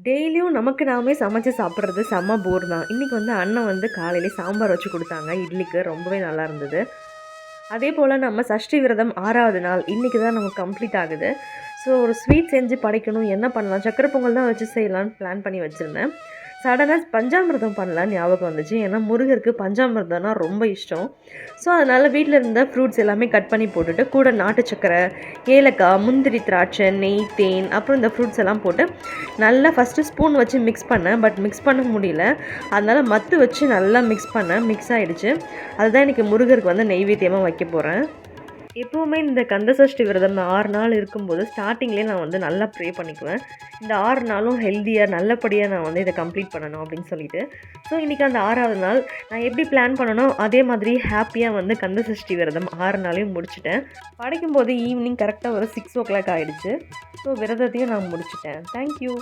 டெய்லியும் நமக்கு நாமே சமைச்சு சாப்பிட்றது செம்ம போர் தான். இன்றைக்கி வந்து அண்ணன் வந்து காலையிலே சாம்பார் வச்சு கொடுத்தாங்க இட்லிக்கு. ரொம்பவே நல்லா இருந்தது. அதே போல் நம்ம சஷ்டி விரதம் 6வது நாள் இன்றைக்கி தான் நமக்கு கம்ப்ளீட் ஆகுது. ஸோ ஒரு ஸ்வீட் செஞ்சு படைக்கணும், என்ன பண்ணலாம், சக்கரை பொங்கல் தான் வச்சு செய்யலான்னு பிளான் பண்ணி வச்சுருந்தேன். சடனாக பஞ்சாமிர்தம் பண்ணலான்னு ஞாபகம் வந்துச்சு. ஏன்னா முருகருக்கு பஞ்சாமிர்தம்னா ரொம்ப இஷ்டம். ஸோ அதனால் வீட்டில் இருந்த ஃப்ரூட்ஸ் எல்லாமே கட் பண்ணி போட்டுட்டு, கூட நாட்டு சக்கரை, ஏலக்காய், முந்திரி, திராட்சை, நெய், தேன், அப்புறம் இந்த ஃப்ரூட்ஸ் எல்லாம் போட்டு நல்லா ஃபஸ்ட்டு ஸ்பூன் வச்சு மிக்ஸ் பண்ணேன். பட் மிக்ஸ் பண்ண முடியல. அதனால் மத்து வச்சு நல்லா மிக்ஸ் பண்ணேன். மிக்ஸ் ஆகிடுச்சு. அதுதான் இன்றைக்கி முருகருக்கு வந்து நெய்வேத்தியமாக வைக்க போகிறேன். எப்போவுமே இந்த கந்தசஷ்டி விரதம் 6 நாள் இருக்கும்போது ஸ்டார்டிங்லேயே நான் வந்து நல்லா ப்ரே பண்ணிக்குவேன். இந்த 6 நாளும் ஹெல்த்தியாக நல்லபடியாக நான் வந்து இதை கம்ப்ளீட் பண்ணணும் அப்படின்னு சொல்லிட்டு. ஸோ இன்றைக்கி அந்த 6வது நாள் நான் எப்படி பிளான் பண்ணனோ அதே மாதிரி ஹாப்பியாக வந்து கந்தசஷ்டி விரதம் 6 நாளையும் முடிச்சிட்டேன். படைக்கும்போது ஈவினிங் கரெக்டாக ஒரு 6 o'clock ஆகிடுச்சு. ஸோ விரதத்தையும் நான் முடிச்சிட்டேன். தேங்க்யூ.